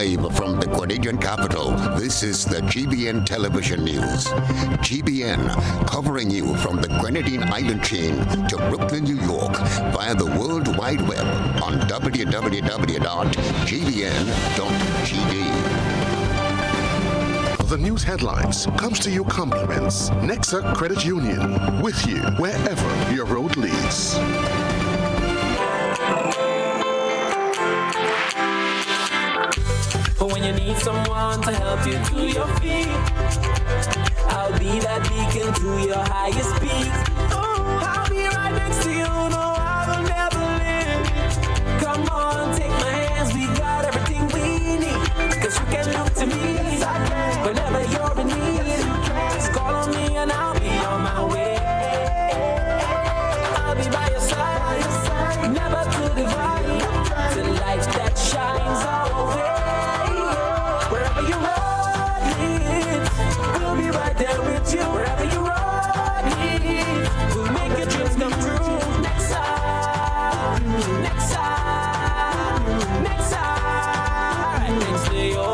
Live from the Grenadian capital, this is the GBN television news. GBN, covering you from the Grenadine Island chain to Brooklyn, New York, via the World Wide Web on www.gbn.gd. The news headlines comes to you compliments Nexa Credit Union, with you wherever your road leads. When you need someone to help you to your feet, I'll be that beacon to your highest peak. Oh, I'll be right next to you, no, I will never leave. Come on, take my hands, we got everything we need. Cause you can look to me whenever you're in need. Just call on me and I'll be on my way. I'll be by your side, never to divide. The light that shines our way. Wherever you run, we'll be right there with you. Wherever you run, we'll make your dreams come true. Nexa, Nexa, Nexa, next to you.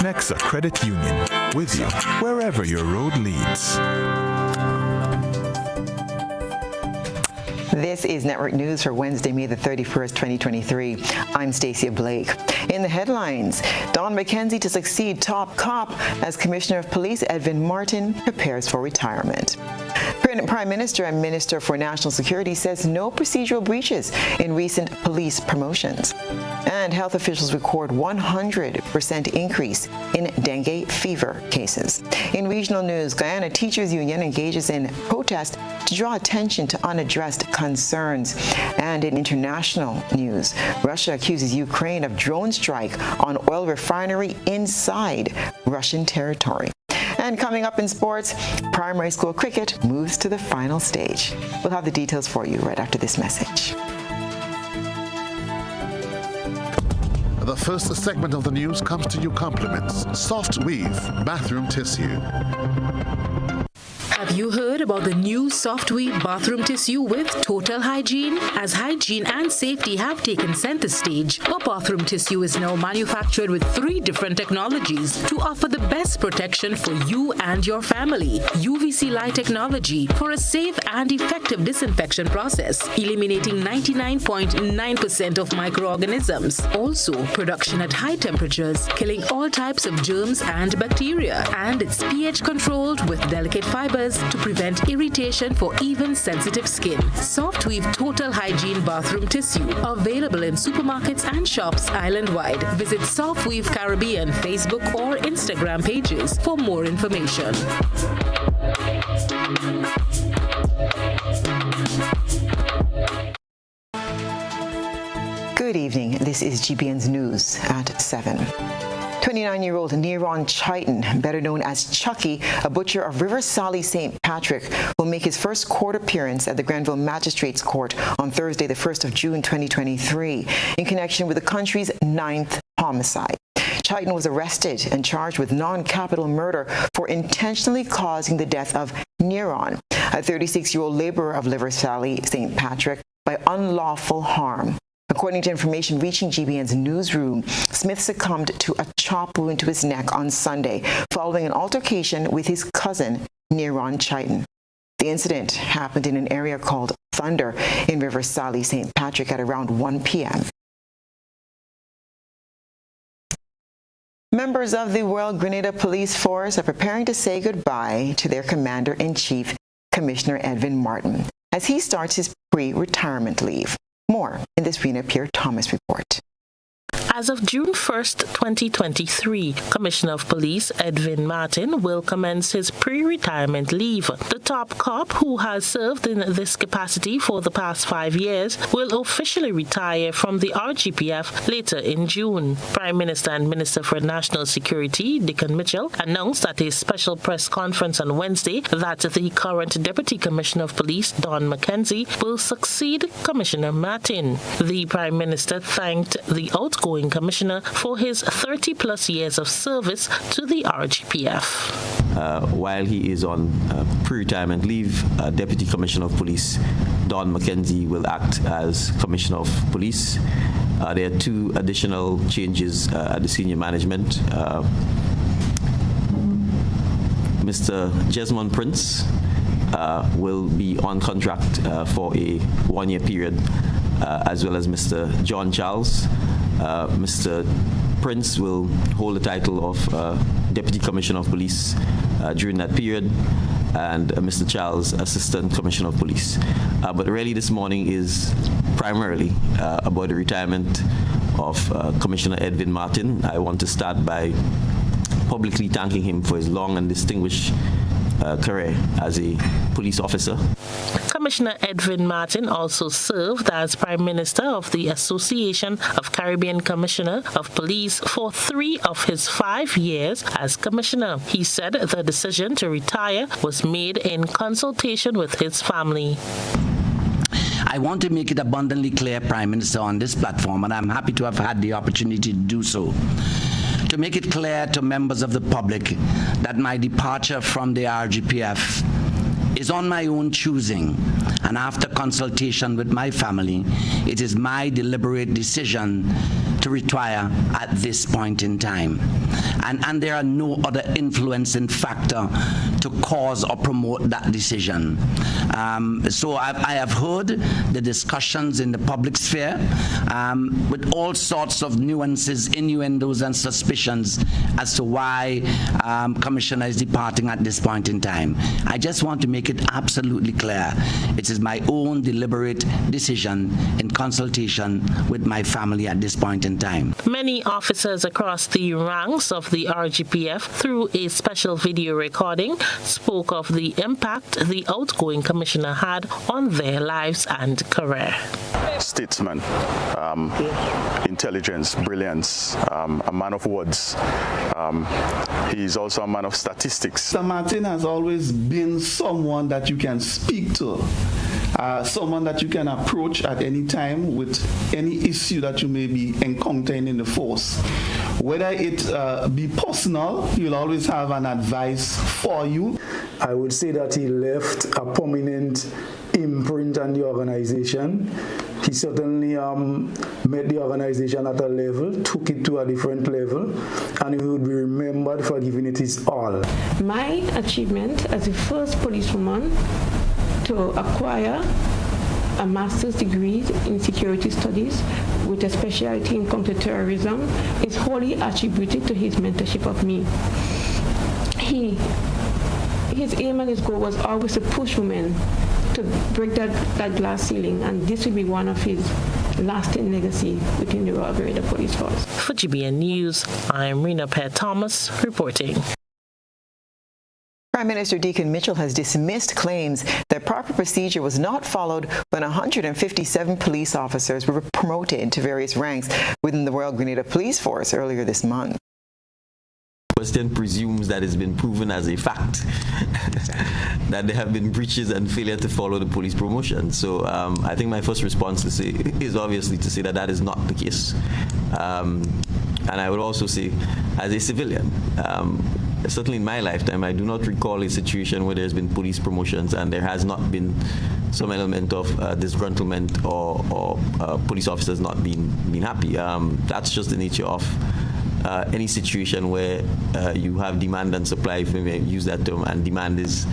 Nexa Credit Union, with you wherever your road leads. This is Network News for Wednesday, May the 31st, 2023. I'm Stasia Blake. In the headlines, Don McKenzie to succeed top cop as Commissioner of Police Edwin Martin prepares for retirement. Prime Minister and Minister for National Security says no procedural breaches in recent police promotions. And health officials record 100% increase in dengue fever cases. In regional news, Guyana Teachers Union engages in protest to draw attention to unaddressed concerns. And in international news, Russia accuses Ukraine of drone strike on oil refinery inside Russian territory. And coming up in sports, primary school cricket moves to the final stage. We'll have the details for you right after this message. The first segment of the news comes to you compliments Soft Weave Bathroom Tissue. Have you heard about the new Soft Weave bathroom tissue with total hygiene? As hygiene and safety have taken center stage, our bathroom tissue is now manufactured with 3 different technologies to offer the best protection for you and your family. UVC light technology for a safe and effective disinfection process, eliminating 99.9% of microorganisms. Also, production at high temperatures, killing all types of germs and bacteria. And it's pH controlled with delicate fibers to prevent irritation for even sensitive skin. Soft Weave Total Hygiene Bathroom Tissue, available in supermarkets and shops island-wide. Visit Soft Weave Caribbean Facebook or Instagram pages for more information. Good evening. This is GBN's News at 7. 29-year-old Neron Chaitin, better known as Chucky, a butcher of River Sally St. Patrick, will make his first court appearance at the Grenville Magistrates Court on Thursday, the 1st of June, 2023, in connection with the country's 9th homicide. Chaitin was arrested and charged with non-capital murder for intentionally causing the death of Neron, a 36-year-old laborer of River Sally St. Patrick, by unlawful harm. According to information reaching GBN's newsroom, Smith succumbed to a chop wound to his neck on Sunday following an altercation with his cousin, Neron Chaitin. The incident happened in an area called Thunder in River Sally St. Patrick at around 1 p.m. Members of the Royal Grenada Police Force are preparing to say goodbye to their Commander-in-Chief, Commissioner Edwin Martin, as he starts his pre-retirement leave. More in this Rena Pierre-Thomas report. As of June 1st, 2023, Commissioner of Police Edwin Martin will commence his pre-retirement leave. The top cop, who has served in this capacity for the past 5 years, will officially retire from the RGPF later in June. Prime Minister and Minister for National Security, Dickon Mitchell, announced at a special press conference on Wednesday that the current Deputy Commissioner of Police, Don McKenzie, will succeed Commissioner Martin. The Prime Minister thanked the outgoing Commissioner for his 30-plus years of service to the RGPF. While he is on pre-retirement leave, Deputy Commissioner of Police Don McKenzie will act as Commissioner of Police There are 2 additional changes at the senior management. Mr. Jesmond Prince will be on contract for a 1-year period, as well as Mr. John Charles. Mr. Prince will hold the title of Deputy Commissioner of Police during that period, and Mr. Charles, Assistant Commissioner of Police. But really this morning is primarily about the retirement of Commissioner Edwin Martin. I want to start by publicly thanking him for his long and distinguished career as a police officer. Commissioner Edwin Martin also served as Prime Minister of the Association of Caribbean Commissioner of Police for 3 of his 5 years as Commissioner. He said the decision to retire was made in consultation with his family. I want to make it abundantly clear, Prime Minister, on this platform, and I'm happy to have had the opportunity to do so, to make it clear to members of the public that my departure from the RGPF is on my own choosing, and after consultation with my family, it is my deliberate decision to retire at this point in time. And there are no other influencing factor to cause or promote that decision. So I have heard the discussions in the public sphere with all sorts of nuances, innuendos, and suspicions as to why Commissioner is departing at this point in time. I just want to make it absolutely clear. It is my own deliberate decision in consultation with my family at this point in time. Many officers across the ranks of the RGPF, through a special video recording, spoke of the impact the outgoing commissioner had on their lives and career. Statesman, intelligence, brilliance, a man of words. He's also a man of statistics. Mr. Martin has always been someone that you can speak to, someone that you can approach at any time with any issue that you may be encountering in the force. Whether it be personal, you'll always have an advice for you. I would say that he left a prominent imprint on the organization. He certainly met the organization at a level, took it to a different level, and he would be remembered for giving it his all. My achievement as the first policewoman to acquire a master's degree in security studies with a specialty in counterterrorism is wholly attributed to his mentorship of me. His aim and his goal was always to push women to break that glass ceiling, and this will be one of his lasting legacy within the Royal Bermuda Police Force. For GBN News, I'm Rena Pear-Thomas reporting. Prime Minister Deacon Mitchell has dismissed claims that proper procedure was not followed when 157 police officers were promoted to various ranks within the Royal Grenada Police Force earlier this month. Question presumes that it's been proven as a fact that there have been breaches and failure to follow the police promotion. So I think my first response to say is obviously to say that that is not the case. And I would also say, as a civilian, certainly in my lifetime, I do not recall a situation where there's been police promotions and there has not been some element of disgruntlement or police officers not being happy. That's just the nature of any situation where you have demand and supply, if we may use that term, and demand is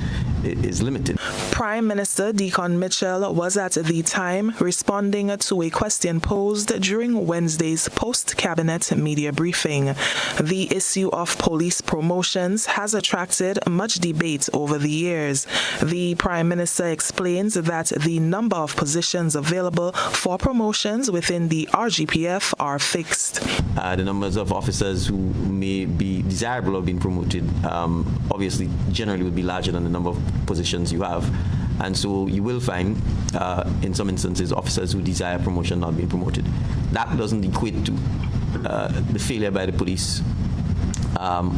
limited. Prime Minister Deacon Mitchell was at the time responding to a question posed during Wednesday's post-cabinet media briefing. The issue of police promotions has attracted much debate over the years. The Prime Minister explains that the number of positions available for promotions within the RGPF are fixed. The numbers of officers who may be desirable of being promoted obviously generally would be larger than the number of positions you have. And so you will find, in some instances, officers who desire promotion not being promoted. That doesn't equate to the failure by the police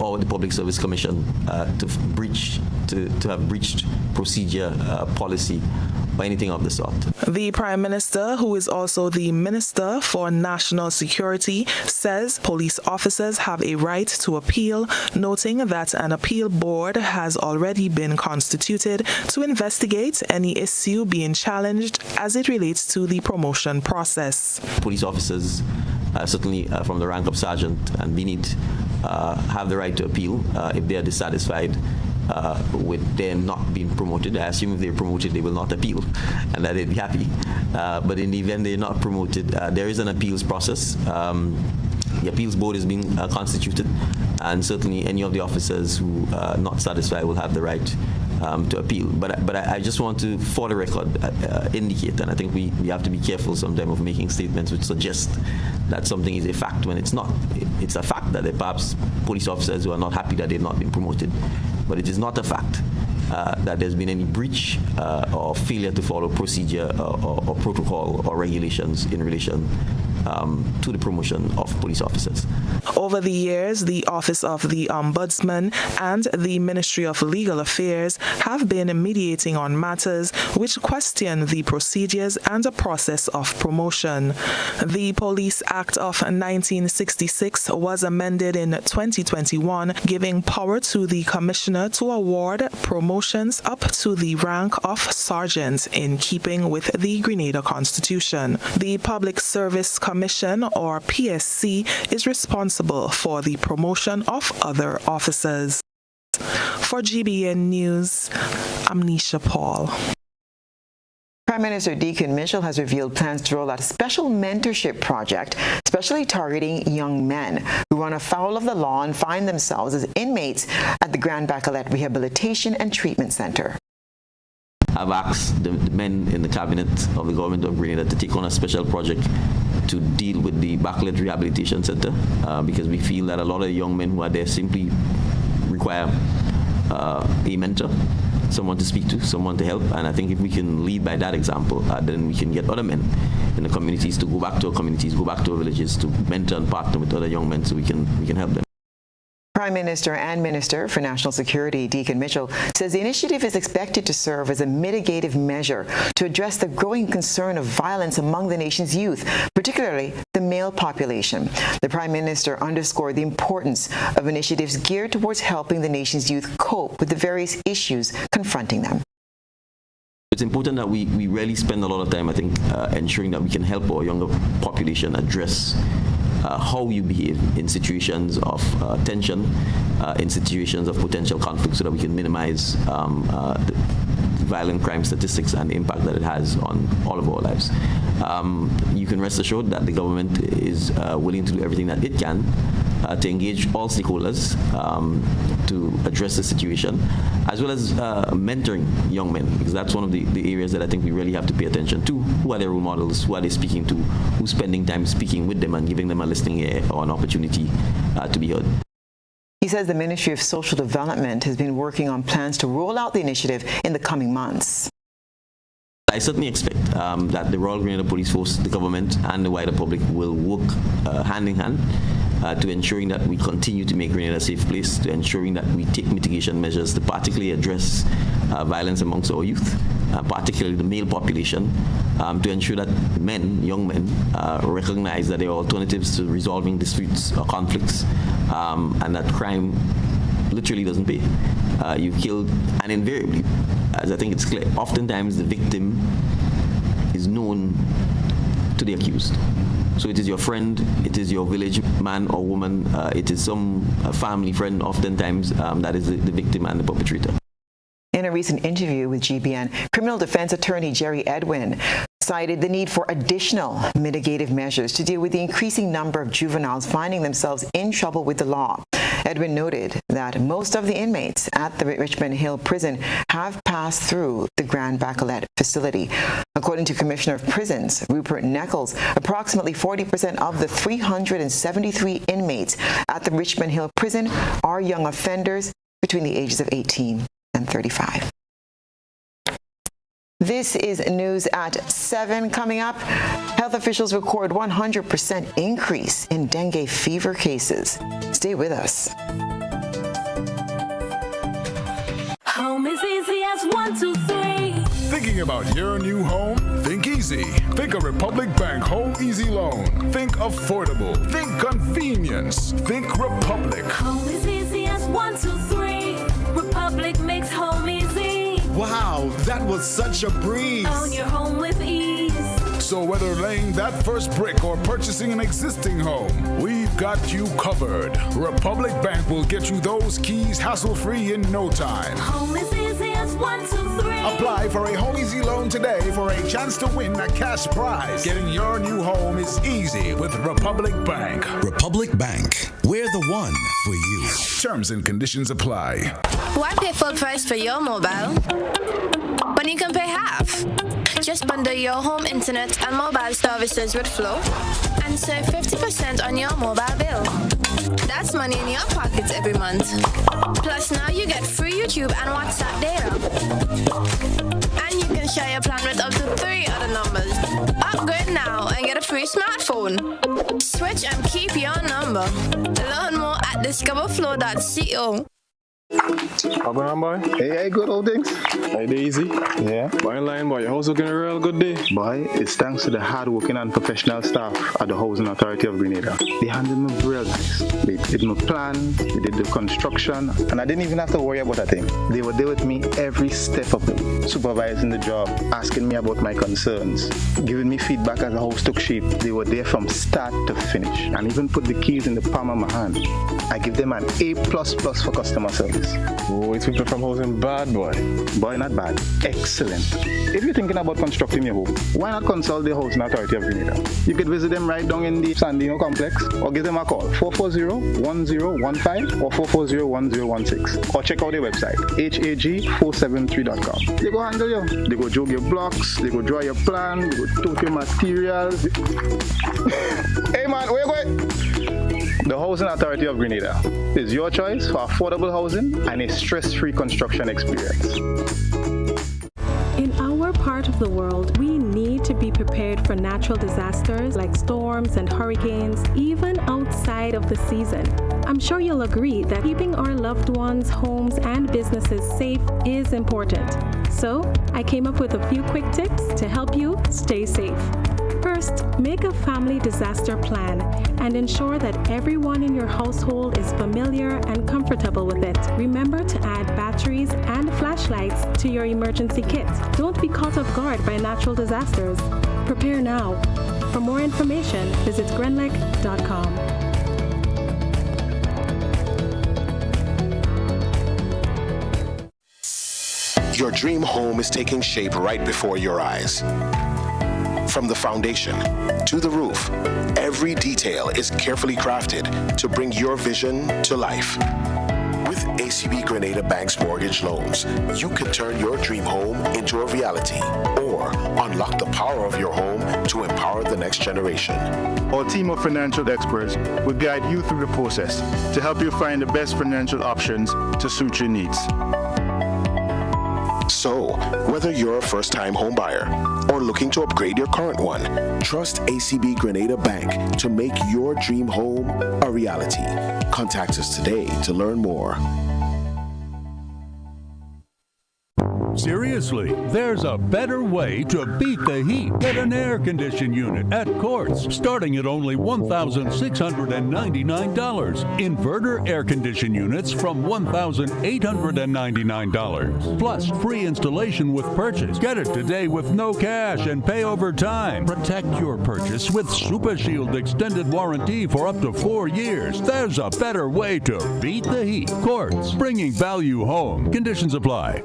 or the Public Service Commission to have breached procedure, policy, or anything of the sort. The Prime Minister, who is also the Minister for National Security, says police officers have a right to appeal, noting that an appeal board has already been constituted to investigate any issue being challenged as it relates to the promotion process. Police officers, certainly from the rank of sergeant and beneath, have the right to appeal if they are dissatisfied with them not being promoted. I assume if they're promoted, they will not appeal, and that they'd be happy. But in the event they're not promoted, there is an appeals process. The appeals board is being constituted, and certainly any of the officers who are not satisfied will have the right to appeal. But I just want to, for the record, indicate, and I think we have to be careful sometimes of making statements which suggest that something is a fact when it's not. It's a fact that there are perhaps police officers who are not happy that they've not been promoted, but it is not a fact that there's been any breach or failure to follow procedure or protocol or regulations in relation to the promotion of police officers. Over the years, the Office of the Ombudsman and the Ministry of Legal Affairs have been mediating on matters which question the procedures and the process of promotion. The Police Act of 1966 was amended in 2021, giving power to the Commissioner to award promotions up to the rank of sergeant in keeping with the Grenada Constitution. The Public Service Commission, or PSC, is responsible for the promotion of other officers. For GBN News, I'm Nisha Paul. Prime Minister Deacon Mitchell has revealed plans to roll out a special mentorship project, especially targeting young men who run afoul of the law and find themselves as inmates at the Grand Bacolet Rehabilitation and Treatment Center. I've asked the men in the cabinet of the government of Grenada to take on a special project to deal with the Bacolet Rehabilitation Center because we feel that a lot of young men who are there simply require a mentor, someone to speak to, someone to help. And I think if we can lead by that example, then we can get other men in the communities to go back to our communities, go back to our villages, to mentor and partner with other young men so we can help them. Prime Minister and Minister for National Security Deacon Mitchell says the initiative is expected to serve as a mitigative measure to address the growing concern of violence among the nation's youth, particularly the male population. The Prime Minister underscored the importance of initiatives geared towards helping the nation's youth cope with the various issues confronting them. It's important that we really spend a lot of time, I think, ensuring that we can help our younger population address how you behave in situations of tension, in situations of potential conflict, so that we can minimize the violent crime statistics and the impact that it has on all of our lives. You can rest assured that the government is willing to do everything that it can to engage all stakeholders to address the situation, as well as mentoring young men, because that's one of the areas that I think we really have to pay attention to. Who are their role models? Who are they speaking to? Who's spending time speaking with them and giving them a listening ear or an opportunity to be heard? He says the Ministry of Social Development has been working on plans to roll out the initiative in the coming months. I certainly expect that the Royal Grenada Police Force, the government, and the wider public will work hand in hand to ensuring that we continue to make Grenada a safe place, to ensuring that we take mitigation measures to particularly address violence amongst our youth, particularly the male population, to ensure that men, young men, recognize that there are alternatives to resolving disputes or conflicts, and that crime literally doesn't pay. You killed, and invariably, as I think it's clear, oftentimes the victim is known to the accused. So it is your friend, it is your village man or woman, it is some family friend oftentimes that is the victim and the perpetrator. In a recent interview with GBN, criminal defense attorney Jerry Edwin cited the need for additional mitigative measures to deal with the increasing number of juveniles finding themselves in trouble with the law. Edwin noted that most of the inmates at the Richmond Hill prison have passed through the Grand Bacolet facility. According to Commissioner of Prisons, Rupert Nichols, approximately 40% of the 373 inmates at the Richmond Hill prison are young offenders between the ages of 18 and 35. This is news at 7. Coming up, health officials record 100% increase in dengue fever cases. Stay with us. Home is easy as 1, 2, 3. Thinking about your new home? Think easy. Think a Republic Bank Home Easy Loan. Think affordable. Think convenience. Think Republic. Home is easy as 1, 2, 3. Republic makes home easy. Wow, that was such a breeze. Own your home with ease. So whether laying that first brick or purchasing an existing home, we've got you covered. Republic Bank will get you those keys hassle-free in no time. Home is easy as 1, 2, 3. Apply for a Home Easy Loan today for a chance to win a cash prize. Getting your new home is easy with Republic Bank. Republic Bank, we're the one for you. Terms and conditions apply. Why pay full price for your mobile when you can pay half? Just bundle your home internet and mobile services with Flow and save 50% on your mobile bill. That's money in your pockets every month. Plus now you get free YouTube and WhatsApp data. And you can share your plan with up to 3 other numbers. Upgrade now and get a free smartphone. Switch and keep your number. Learn more at discoverflow.co. What's going on, boy? Hey, good old things. Hey, easy. Yeah. Boy, in line, boy. Your house looking a real good day. Boy, it's thanks to the hard-working and professional staff at the Housing Authority of Grenada. They handled me real nice. They did my plan, they did the construction, and I didn't even have to worry about a thing. They were there with me every step of the way, supervising the job, asking me about my concerns, giving me feedback as the house took shape. They were there from start to finish, and even put the keys in the palm of my hand. I give them an A++ for customer service. Oh, it's people from housing bad, boy. Boy, not bad. Excellent. If you're thinking about constructing your home, why not consult the Housing Authority of Grenada? You could visit them right down in the Sandino complex or give them a call, 440-1015 or 440-1016. Or check out their website, hag473.com. They go handle you. They go jog your blocks, they go draw your plan, they go tote your materials. Hey man, where you going? The Housing Authority of Grenada is your choice for affordable housing and a stress-free construction experience. In our part of the world, we need to be prepared for natural disasters like storms and hurricanes, even outside of the season. I'm sure you'll agree that keeping our loved ones, homes, and businesses safe is important. So, I came up with a few quick tips to help you stay safe. First, make a family disaster plan and ensure that everyone in your household is familiar and comfortable with it. Remember to add batteries and flashlights to your emergency kit. Don't be caught off guard by natural disasters. Prepare now. For more information, visit grenlec.com. Your dream home is taking shape right before your eyes. From the foundation to the roof, every detail is carefully crafted to bring your vision to life. With ACB Grenada Bank's mortgage loans, you can turn your dream home into a reality or unlock the power of your home to empower the next generation. Our team of financial experts will guide you through the process to help you find the best financial options to suit your needs. So, whether you're a first-time home buyer or looking to upgrade your current one, trust ACB Grenada Bank to make your dream home a reality. Contact us today to learn more. Seriously, there's a better way to beat the heat. Get an air conditioning unit at Quartz, starting at only $1,699. Inverter air conditioning units from $1,899. Plus free installation with purchase. Get it today with no cash and pay over time. Protect your purchase with Super Shield extended warranty for up to 4 years. There's a better way to beat the heat. Quartz, bringing value home. Conditions apply.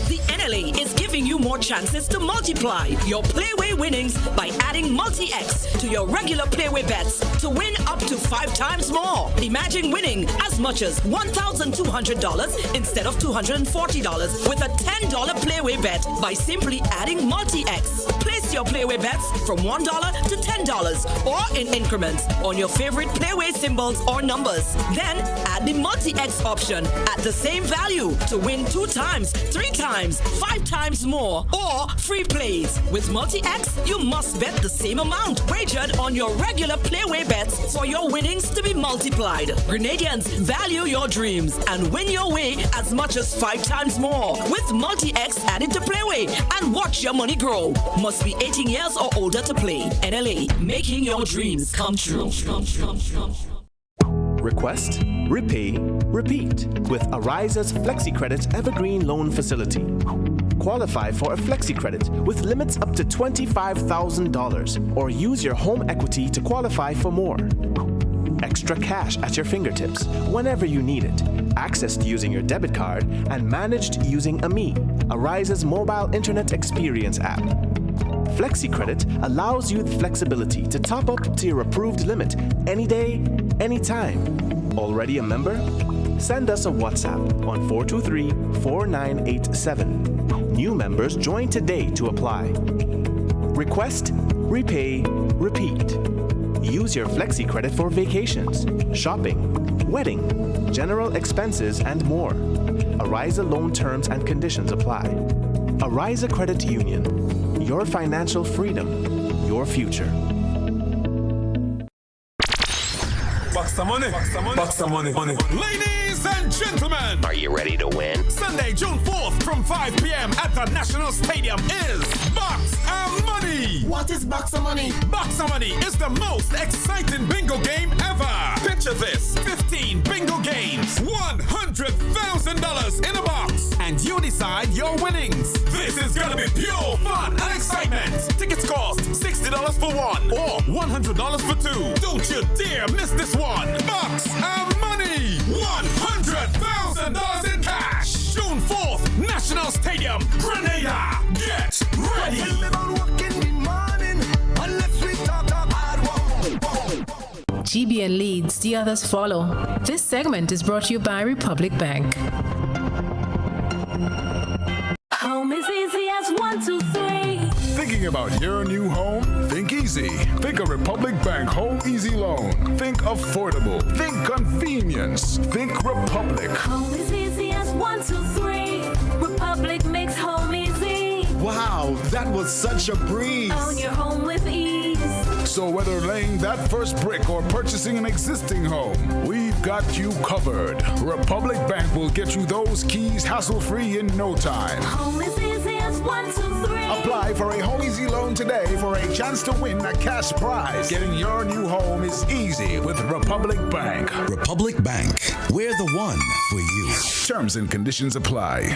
The NLA is giving you more chances to multiply your Playway winnings by adding Multi-X to your regular Playway bets to win up to 5 times more. Imagine winning as much as $1,200 instead of $240 with a $10 Playway bet by simply adding Multi-X. Place your Playway bets from $1 to $10 or in increments on your favorite Playway symbols or numbers. Then add the Multi-X option at the same value to win 2 times, 3 times, 5 times more or free plays. With Multi-X, you must bet the same amount wagered on your regular Playway bets for your winnings to be multiplied. Grenadians, value your dreams and win your way as much as 5 times more. With Multi-X added to Playway and watch your money grow. Must be 18 years or older to play. NLA, making your dreams come true. Request, repay, repeat with Ariza's FlexiCredit Evergreen Loan Facility. Qualify for a FlexiCredit with limits up to $25,000 or use your home equity to qualify for more. Extra cash at your fingertips whenever you need it, accessed using your debit card and managed using AMI, Ariza's mobile internet experience app. FlexiCredit allows you the flexibility to top up to your approved limit any day, anytime. Already a member? Send us a WhatsApp on 423-4987. New members join today to apply. Request, repay, repeat. Use your FlexiCredit for vacations, shopping, wedding, general expenses, and more. Ariza loan terms and conditions apply. Ariza Credit Union. Your financial freedom, your future. Box the money. Box the money. Ladies and gentlemen, are you ready to win? Sunday, June 4th from 5 p.m. at the National Stadium is Box and Money. What is Box and Money? Box and Money is the most exciting bingo game ever. Picture this: 15 bingo games, $100,000 in a box, and you decide your winnings. This is gonna be pure fun and excitement. Tickets cost $60 for one or $100 for two. Don't you dare miss this one. Box and Money, $100,000 in cash. June 4th, National Stadium, Grenada. Get ready. GBN leads, the others follow. This segment is brought to you by Republic Bank. Home is easy as 1, 2, 3. Thinking about your new home? Think easy. Think of Republic Bank Home Easy Loan. Think affordable. Think convenience. Think Republic. Home is easy as 1, 2, 3. Republic makes home easy. Wow, that was such a breeze. Own your home with ease. So whether laying that first brick or purchasing an existing home, we've got you covered. Republic Bank will get you those keys hassle-free in no time. Home is easy as 1, 2, 3. Apply for a Home Easy Loan today for a chance to win a cash prize. Getting your new home is easy with Republic Bank. Republic Bank, we're the one for you. Terms and conditions apply.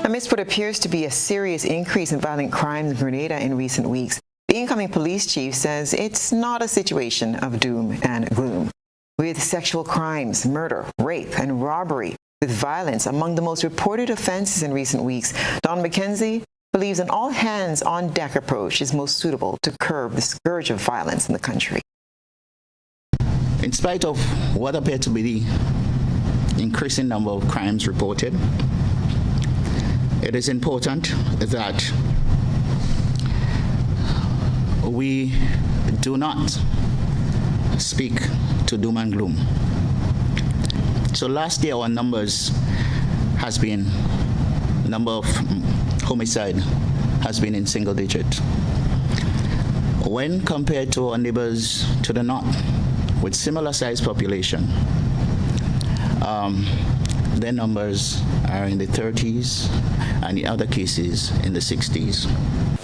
Amidst what appears to be a serious increase in violent crimes in Grenada in recent weeks, the incoming police chief says it's not a situation of doom and gloom. With sexual crimes, murder, rape, and robbery, with violence among the most reported offenses in recent weeks, Don McKenzie believes an all-hands-on-deck approach is most suitable to curb the scourge of violence in the country. In spite of what appeared to be the increasing number of crimes reported, it is important that we do not speak to doom and gloom. So last year our number of homicide has been in single digit. When compared to our neighbors to the north with similar size population, their numbers are in the 30s and in other cases in the 60s.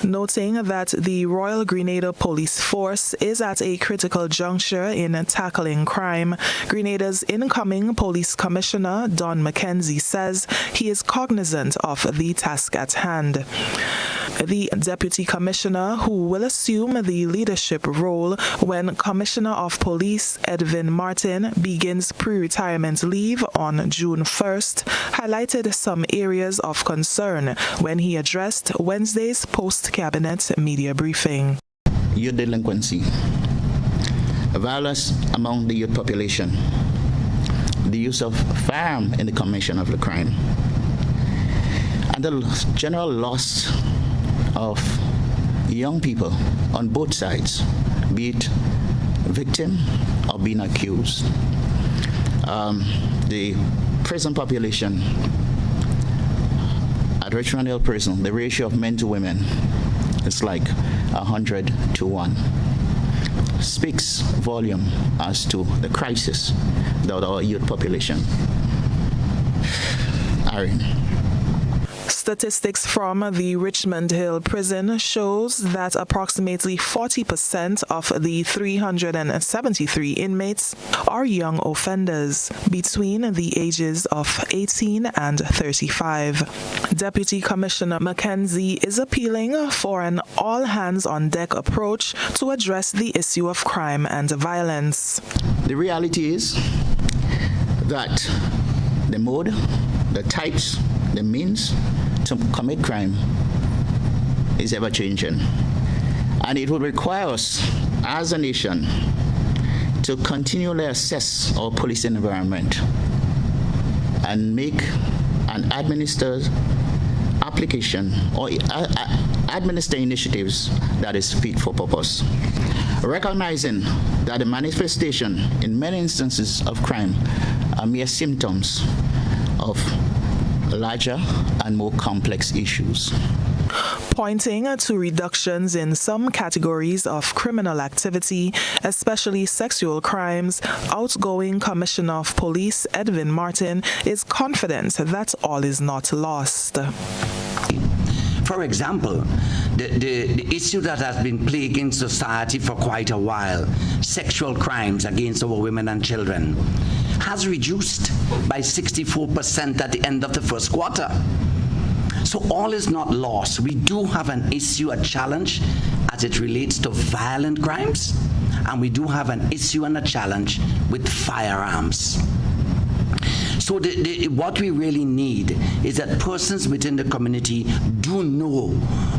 Noting that the Royal Grenada Police Force is at a critical juncture in tackling crime, Grenada's incoming Police Commissioner, Don McKenzie, says he is cognizant of the task at hand. The Deputy Commissioner, who will assume the leadership role when Commissioner of Police Edwin Martin begins pre-retirement leave on June 1st, highlighted some areas of concern when he addressed Wednesday's post-cabinet media briefing. Youth delinquency, violence among the youth population, the use of firearm in the commission of the crime, and the general loss of young people on both sides, be it victim or being accused. The prison population At Richmond Hill Prison, the ratio of men to women is like 100 to 1. Speaks volume as to the crisis of our youth population. Irene. Statistics from the Richmond Hill Prison shows that approximately 40% of the 373 inmates are young offenders between the ages of 18 and 35. Deputy Commissioner Mackenzie is appealing for an all-hands-on-deck approach to address the issue of crime and violence. The reality is that the mode, the types, the means to commit crime is ever changing. And it will require us as a nation to continually assess our policing environment and make and administer application or administer initiatives that is fit for purpose. Recognizing that the manifestation in many instances of crime are mere symptoms of larger and more complex issues. Pointing to reductions in some categories of criminal activity, especially sexual crimes, outgoing Commissioner of Police Edwin Martin is confident that all is not lost. For example, the issue that has been plaguing society for quite a while, sexual crimes against our women and children, has reduced by 64% at the end of the first quarter. So all is not lost. We do have an issue, a challenge as it relates to violent crimes, and we do have an issue and a challenge with firearms. So what we really need is that persons within the community do know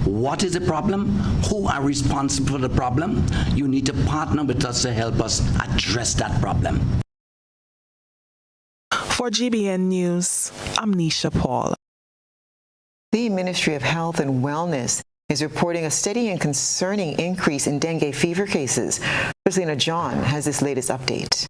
what is the problem, who are responsible for the problem. You need to partner with us to help us address that problem. For GBN News, I'm Nisha Paul. The Ministry of Health and Wellness is reporting a steady and concerning increase in dengue fever cases. Rosalina John has this latest update.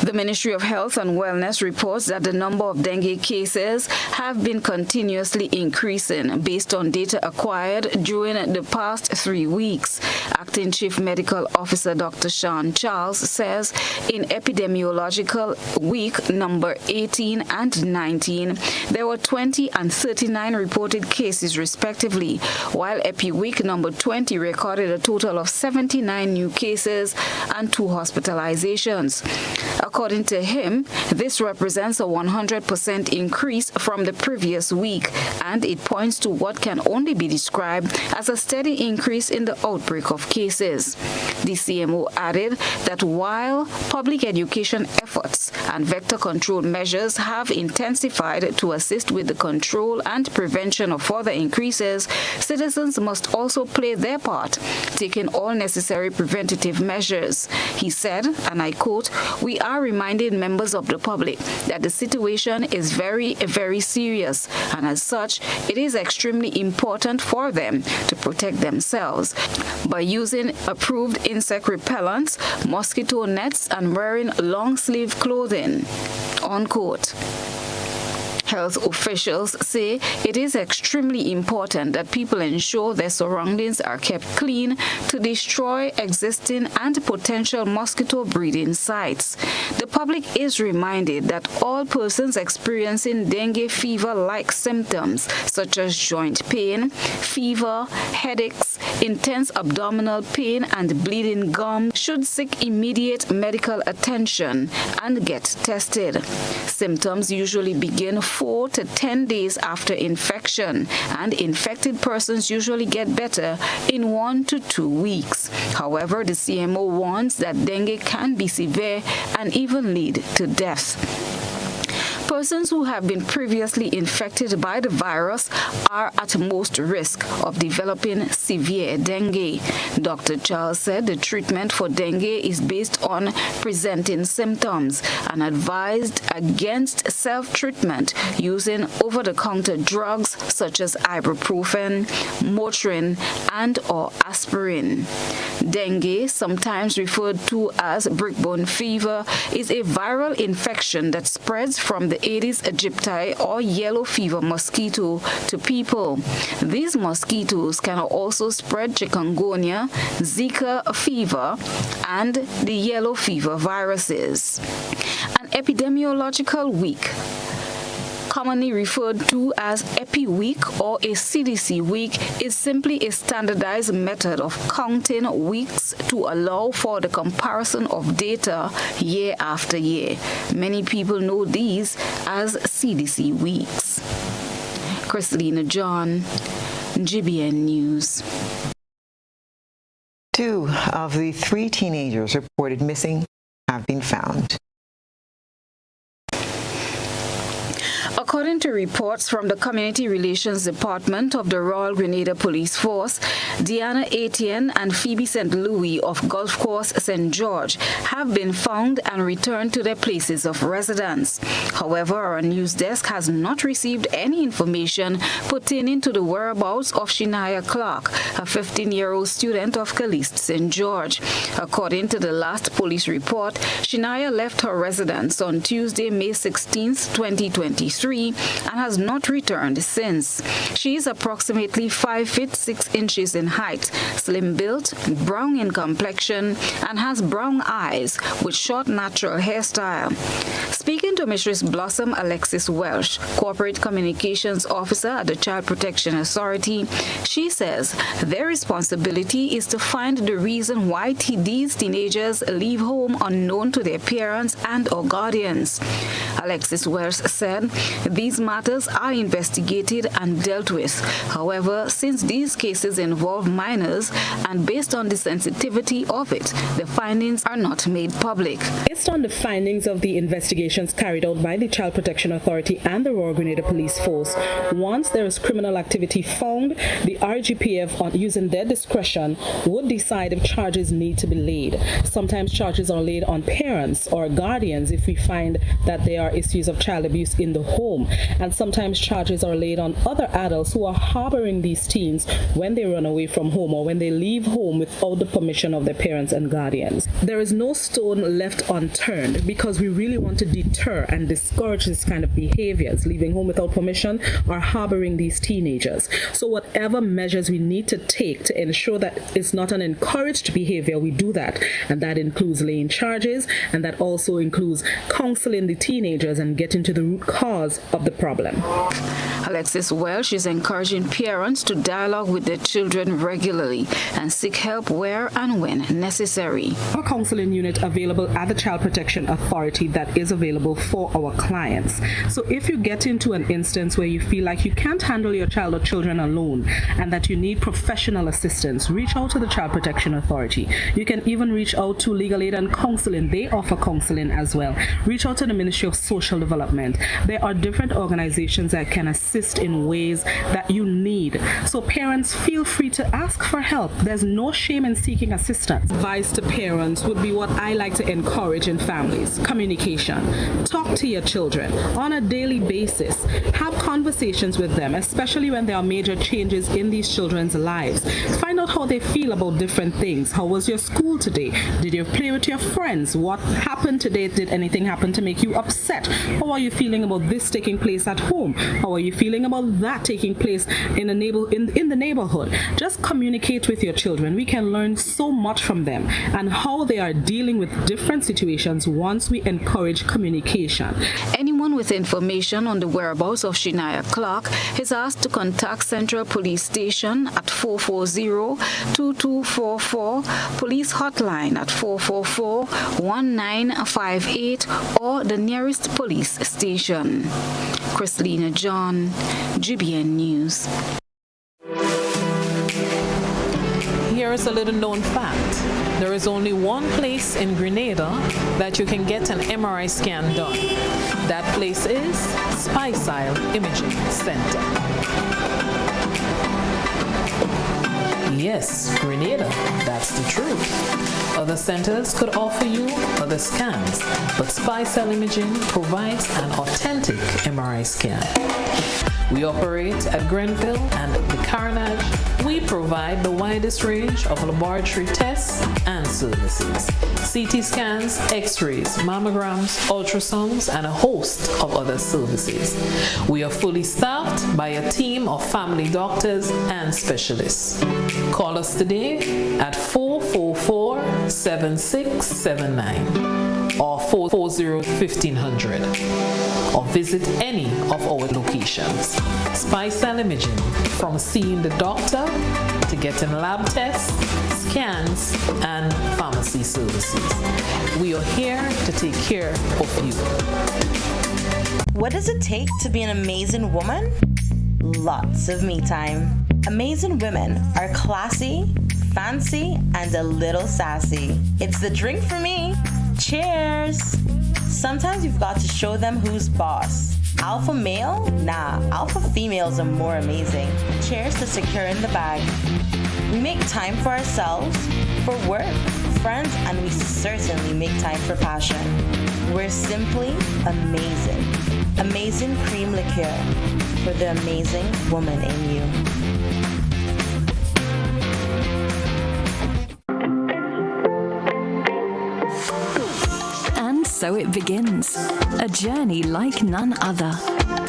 The Ministry of Health and Wellness reports that the number of dengue cases have been continuously increasing based on data acquired during the past 3 weeks. Acting Chief Medical Officer Dr. Sean Charles says in epidemiological week number 18 and 19, there were 20 and 39 reported cases respectively, while Epi week number 20 recorded a total of 79 new cases and 2 hospitalizations. According to him, this represents a 100% increase from the previous week, and it points to what can only be described as a steady increase in the outbreak of cases. The CMO added that while public education efforts and vector control measures have intensified to assist with the control and prevention of further increases, citizens must also play their part, taking all necessary preventative measures. He said, and I quote, "We are reminding members of the public that the situation is very, very serious, and as such, it is extremely important for them to protect themselves by using approved insect repellents, mosquito nets, and wearing long-sleeve clothing," unquote. Health officials say it is extremely important that people ensure their surroundings are kept clean to destroy existing and potential mosquito breeding sites. The public is reminded that all persons experiencing dengue fever-like symptoms, such as joint pain, fever, headaches, intense abdominal pain, and bleeding gums, should seek immediate medical attention and get tested. Symptoms usually begin 4 to 10 days after infection, and infected persons usually get better in 1 to 2 weeks. However, the CMO warns that dengue can be severe and even lead to death. Persons who have been previously infected by the virus are at most risk of developing severe dengue. Dr. Charles said the treatment for dengue is based on presenting symptoms and advised against self-treatment using over-the-counter drugs such as ibuprofen, Motrin, and or aspirin. Dengue, sometimes referred to as brickbone fever, is a viral infection that spreads from the Aedes aegypti or yellow fever mosquito to people. These mosquitoes can also spread chikungunya, Zika fever, and the yellow fever viruses. An epidemiological week, commonly referred to as Epi Week or a CDC week, is simply a standardized method of counting weeks to allow for the comparison of data year after year. Many people know these as CDC weeks. Christina John, GBN News. 2 of the 3 teenagers reported missing have been found. According to reports from the Community Relations Department of the Royal Grenada Police Force, Diana Etienne and Phoebe St. Louis of Golf Course St. George have been found and returned to their places of residence. However, our news desk has not received any information pertaining to the whereabouts of Shania Clark, a 15-year-old student of Caliste St. George. According to the last police report, Shania left her residence on Tuesday, May 16, 2023, and has not returned since. She is approximately 5 feet 6 inches in height, slim built, brown in complexion, and has brown eyes with short natural hairstyle. Speaking to Mistress Blossom Alexis Welsh, Corporate Communications Officer at the Child Protection Authority, she says their responsibility is to find the reason why these teenagers leave home unknown to their parents and or guardians. Alexis Welsh said these matters are investigated and dealt with. However, since these cases involve minors and based on the sensitivity of it, the findings are not made public. Based on the findings of the investigations carried out by the Child Protection Authority and the Royal Grenada Police Force, once there is criminal activity found, the RGPF, on using their discretion, would decide if charges need to be laid. Sometimes charges are laid on parents or guardians if we find that there are issues of child abuse in the home, and sometimes charges are laid on other adults who are harboring these teens when they run away from home or when they leave home without the permission of their parents and guardians. There is no stone left unturned because we really want to deter and discourage this kind of behaviors, leaving home without permission or harboring these teenagers. So whatever measures we need to take to ensure that it's not an encouraged behavior, we do that. And that includes laying charges, and that also includes counseling the teenagers and getting to the root cause of the problem. Alexis Welsh is encouraging parents to dialogue with their children regularly and seek help where and when necessary. Our counseling unit available at the Child Protection Authority that is available for our clients. So if you get into an instance where you feel like you can't handle your child or children alone and that you need professional assistance, reach out to the Child Protection Authority. You can even reach out to Legal Aid and Counseling. They offer counseling as well. Reach out to the Ministry of Social Development. There are different organizations that can assist in ways that you need. So parents, feel free to ask for help. There's no shame in seeking assistance. Advice to parents would be what I like to encourage in families. Communication. Talk to your children on a daily basis. Have conversations with them, especially when there are major changes in these children's lives. Find out how they feel about different things. How was your school today? Did you play with your friends? What happened today? Did anything happen to make you upset? How are you feeling about this taking place at home? How are you feeling about that taking place in the neighborhood? Just communicate with your children. We can learn so much from them and how they are dealing with different situations once we encourage communication. Anyone with information on the whereabouts of Shania Clark is asked to contact Central Police Station at 440-2244, Police Hotline at 444-1958, or the nearest police station. Christina John, GBN News. Here is a little known fact. There is only one place in Grenada that you can get an MRI scan done. That place is Speyside Imaging Center. Yes, Grenada, that's the truth. Other centers could offer you other scans, but SpyCell Imaging provides an authentic MRI scan. We operate at Grenville and the Carnage. We provide the widest range of laboratory tests and services. CT scans, x-rays, mammograms, ultrasounds, and a host of other services. We are fully staffed by a team of family doctors and specialists. Call us today at 444-7679 or 440-1500 or visit any of our locations. SpyCell Imaging, from seeing the doctor to getting lab tests, scans, and pharmacy services. We are here to take care of you. What does it take to be an amazing woman? Lots of me time. Amazing women are classy, fancy, and a little sassy. It's the drink for me. Cheers! Sometimes you've got to show them who's boss. Alpha male? Nah, alpha females are more amazing. Cheers to securing the bag. We make time for ourselves, for work, friends, and we certainly make time for passion. We're simply amazing. Amazing cream liqueur for the amazing woman in you. So it begins, a journey like none other.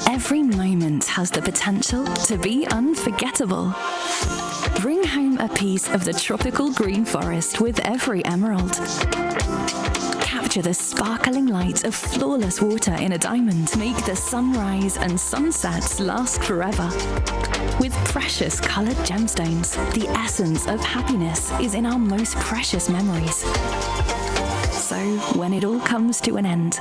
Every moment has the potential to be unforgettable. Bring home a piece of the tropical green forest with every emerald. Capture the sparkling light of flawless water in a diamond. Make the sunrise and sunsets last forever. With precious colored gemstones, the essence of happiness is in our most precious memories. So, when it all comes to an end,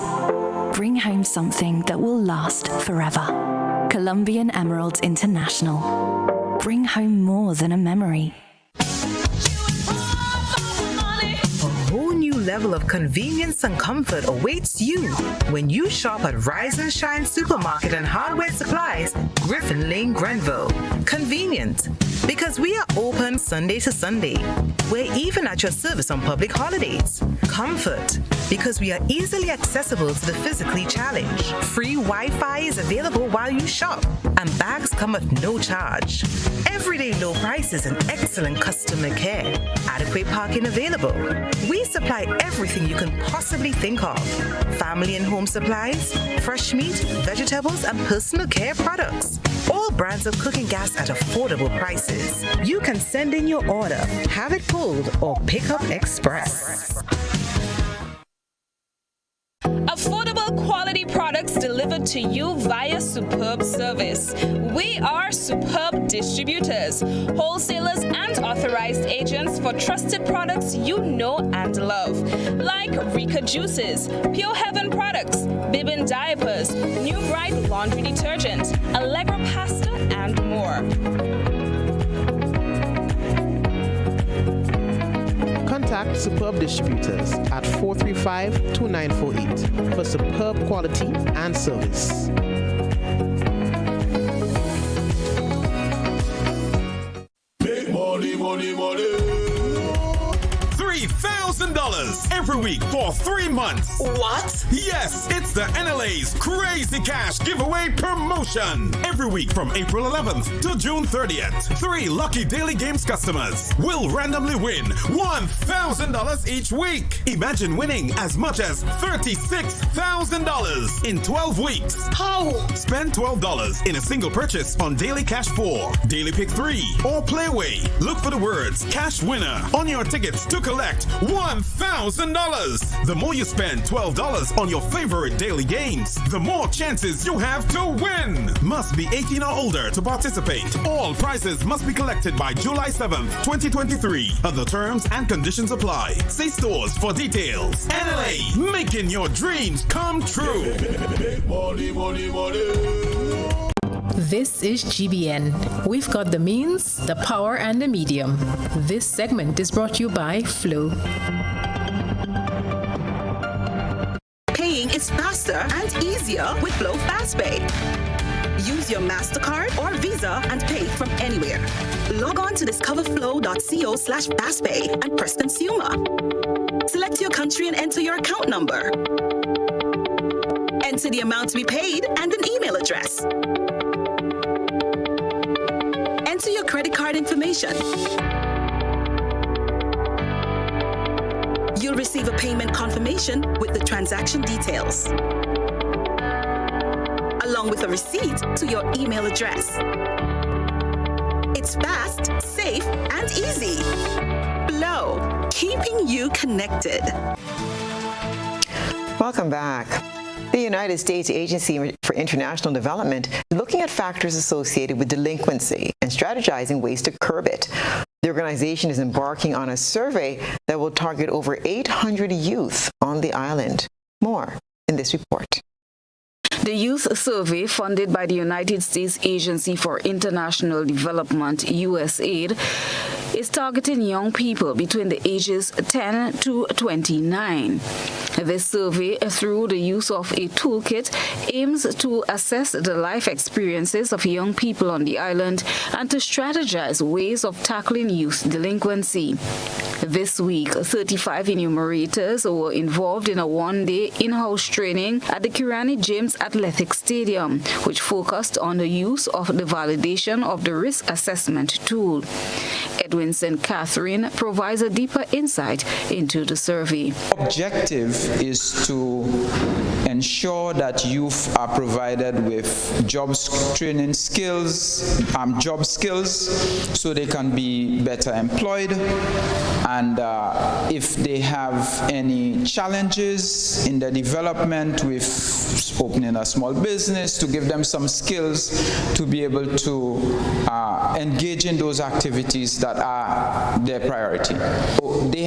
bring home something that will last forever. Colombian Emeralds International. Bring home more than a memory. A whole new level of convenience and comfort awaits you when you shop at Rise and Shine Supermarket and Hardware Supplies, Griffin Lane, Grenville. Convenient, because we are open Sunday to Sunday. We're even at your service on public holidays. Comfort, because we are easily accessible to the physically challenged. Free Wi-Fi is available while you shop, and bags come at no charge. Everyday low prices and excellent customer care. Adequate parking available. We supply everything you can possibly think of. Family and home supplies, fresh meat, vegetables, and personal care products. All brands of cooking gas at affordable prices. You can send in your order, have it pulled, or pick up express. Affordable quality products delivered to you via Superb Service. We are Superb Distributors, wholesalers and authorized agents for trusted products you know and love, like Rika Juices, Pure Heaven products, Bibin diapers, New Bright laundry detergent, Allegra pasta, and more. Contact Superb Distributors at 435-2948 for superb quality and service. Big money, money, money. $3,000 every week for 3 months. What? Yes, it's the NLA's Crazy Cash Giveaway Promotion. Every week from April 11th to June 30th, 3 lucky Daily Games customers will randomly win $1,000 each week. Imagine winning as much as $36,000 in 12 weeks. How? Spend $12 in a single purchase on Daily Cash 4, Daily Pick 3, or Playway. Look for the words Cash Winner on your tickets to collect $1,000. The more you spend $12 on your favorite daily games, the more chances you have to win. Must be 18 or older to participate. All prizes must be collected by July 7th, 2023. Other terms and conditions apply. See stores for details. NLA, making your dreams come true. Money, money, money. This is GBN. We've got the means, the power, and the medium. This segment is brought to you by Flow. Paying is faster and easier with Flow FastPay. Use your MasterCard or Visa and pay from anywhere. Log on to discoverflow.co/fastpay and press consumer. Select your country and enter your account number. Enter the amount to be paid and an email address. Enter your credit card information. You'll receive a payment confirmation with the transaction details, along with a receipt to your email address. It's fast, safe, and easy. Flow, keeping you connected. Welcome back. The United States Agency for International Development is looking at factors associated with delinquency and strategizing ways to curb it. The organization is embarking on a survey that will target over 800 youth on the island. More in this report. The youth survey, funded by the United States Agency for International Development, USAID, is targeting young people between the ages 10 to 29. This survey, through the use of a toolkit, aims to assess the life experiences of young people on the island and to strategize ways of tackling youth delinquency. This week, 35 enumerators were involved in a one-day in-house training at the Kirani James Athletic Stadium, which focused on the use of the validation of the risk assessment tool. Edwin St. Catherine provides a deeper insight into the survey. Objective is to ensure that youth are provided with job skills, so they can be better employed. And if they have any challenges in their development with opening a small business, to give them some skills to be able to engage in those activities that are their priority. So they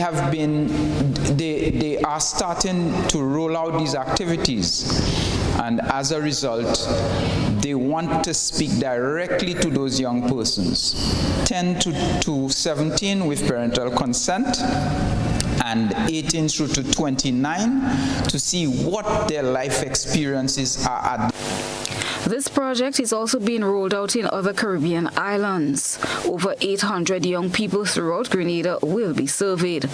are starting to roll out these activities, and as a result, they want to speak directly to those young persons, 10 to 17 with parental consent, and 18 through to 29, to see what their life experiences are. This project is also being rolled out in other Caribbean islands. Over 800 young people throughout Grenada will be surveyed.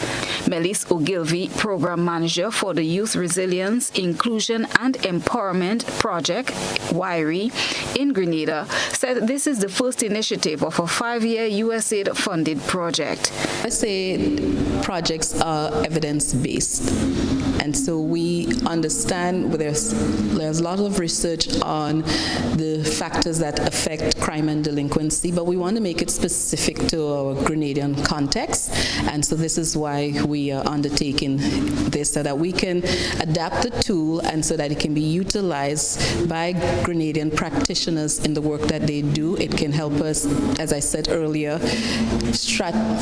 Melis Ogilvy, Program Manager for the Youth Resilience, Inclusion and Empowerment Project, WIRE, in Grenada, said this is the first initiative of a 5-year USAID-funded project. USAID projects are evidence-based. And so we understand there's a lot of research on the factors that affect crime and delinquency, but we want to make it specific to our Grenadian context. And so this is why we are undertaking this, so that we can adapt the tool and so that it can be utilized by Grenadian practitioners in the work that they do. It can help us, as I said earlier,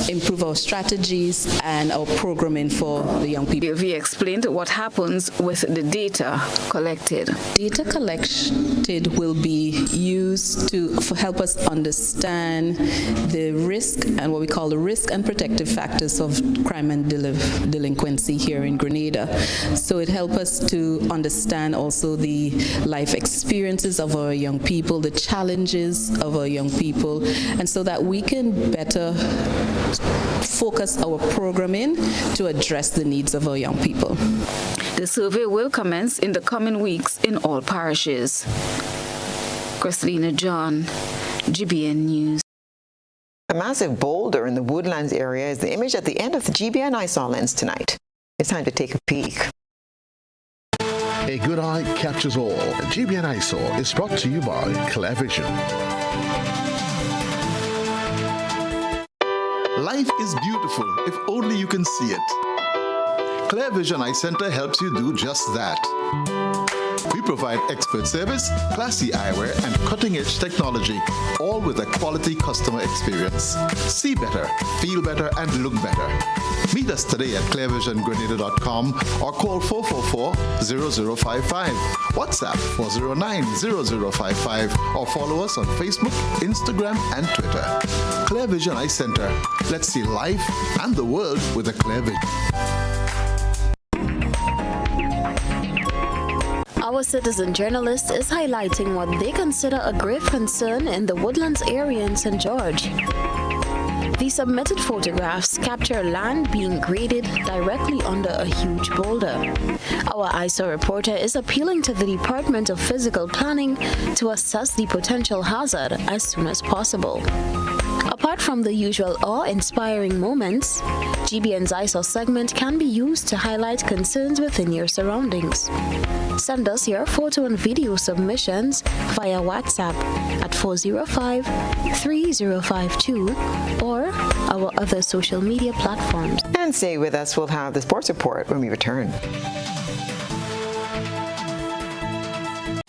improve our strategies and our programming for the young people. We explained what happens with the data collected. Data collected will be used to help us understand the risk and what we call the risk and protective factors of crime and delinquency here in Grenada. So it helps us to understand also the life experiences of our young people, the challenges of our young people, and so that we can better focus our programming to address the needs of our young people. The survey will commence in the coming weeks in all parishes. Christina John, GBN News. A massive boulder in the Woodlands area is the image at the end of the GBN I Saw lens tonight. It's time to take a peek. A good eye captures all. GBN I Saw is brought to you by Clear Vision. Life is beautiful if only you can see it. Clear Vision Eye Center helps you do just that. We provide expert service, classy eyewear, and cutting-edge technology, all with a quality customer experience. See better, feel better, and look better. Meet us today at clearvisiongrenada.com or call 444-0055, WhatsApp 409-0055, or follow us on Facebook, Instagram, and Twitter. Clear Vision Eye Center. Let's see life and the world with a clear vision. Our citizen journalist is highlighting what they consider a grave concern in the Woodlands area in St. George. The submitted photographs capture land being graded directly under a huge boulder. Our ISO reporter is appealing to the Department of Physical Planning to assess the potential hazard as soon as possible. Apart from the usual awe-inspiring moments, GBN's ISO segment can be used to highlight concerns within your surroundings. Send us your photo and video submissions via WhatsApp at 405-3052 or our other social media platforms. And stay with us. We'll have the sports report when we return.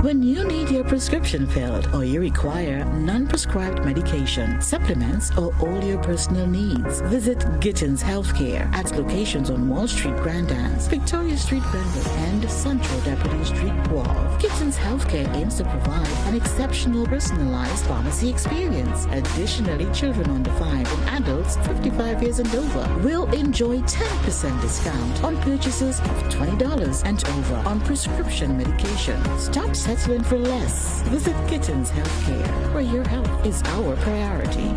When you need your prescription filled or you require non-prescribed medication, supplements, or all your personal needs, visit Gittins Healthcare at locations on Wall Street, Grandans, Victoria Street, Granville, and Central Deputy Street, Wall. Gittins Healthcare aims to provide an exceptional personalized pharmacy experience. Additionally, children under 5 and adults 55 years and over will enjoy 10% discount on purchases of $20 and over on prescription medication. Stop settling for less. Visit Gittins Healthcare, where your health is our priority.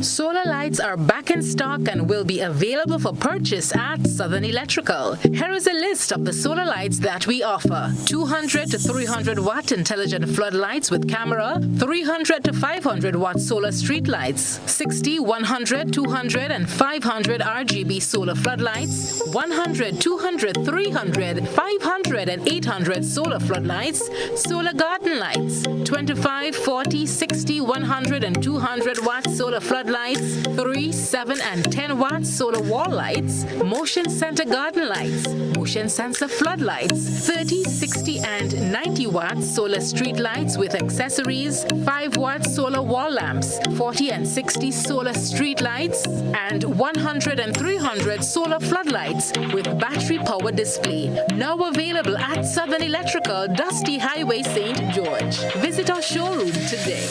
Solar lights are back in stock and will be available for purchase at Southern Electrical. Here is a list of the solar lights that we offer. 200 to 300 watt intelligent floodlights with camera, 300 to 500 watt solar street lights, 60, 100, 200 and 500 RGB solar floodlights, 100, 200, 300, 500 and 800 solar floodlights, solar garden lights, 25, 40, 60, 100 and 200 watt solar floodlights, 3, 7 and 10 watt solar wall lights, motion center garden lights, motion sensor floodlights, 30, 60 and 90 watt solar street lights with accessories, 5 watt solar wall lamps, 40 and 60 solar street lights, and 100 and 300 solar floodlights with battery power display. Now available at Southern Electrical, Dusty Highway, St. George. Visit our showroom today.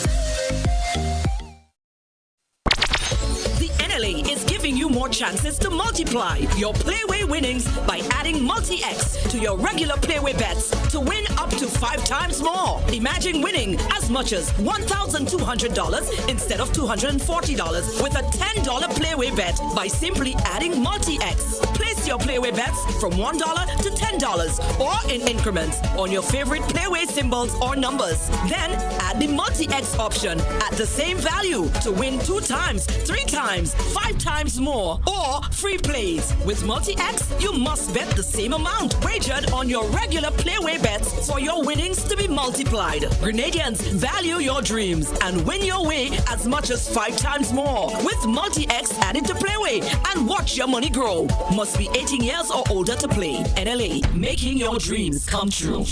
Is giving you more chances to multiply your Playway winnings by adding multi-X to your regular Playway bets to win up to 5 times more. Imagine winning as much as $1,200 instead of $240 with a $10 Playway bet by simply adding multi-X. Place your Playway bets from $1 to $10 or in increments on your favorite Playway symbols or numbers. Then add the multi-X option at the same value to win 2 times, 3 times, 5 times more, or free plays. With multi-X, you must bet the same amount wagered on your regular Playway bets for your winnings to be multiplied. Grenadians, value your dreams and win your way as much as 5 times more with multi-X added to Playway and watch your money grow. Must be 18 years or older to play. NLA, making your dreams come true.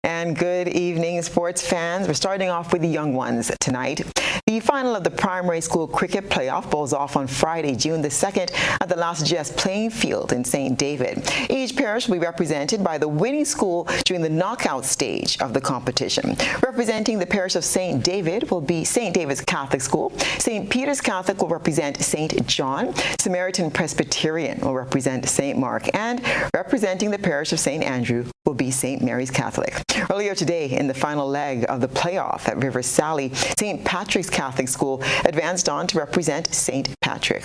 And good evening, sports fans. We're starting off with the young ones tonight. The final of the primary school cricket playoff bowls off on Friday, June the 2nd at the Las Jess playing field in St. David. Each parish will be represented by the winning school during the knockout stage of the competition. Representing the parish of St. David will be St. David's Catholic School. St. Peter's Catholic will represent St. John. Samaritan Presbyterian will represent St. Mark. And representing the parish of St. Andrew will be St. Mary's Catholic. Earlier today, in the final leg of the playoff at River Sally, St. Patrick's Catholic School advanced on to represent St. Patrick.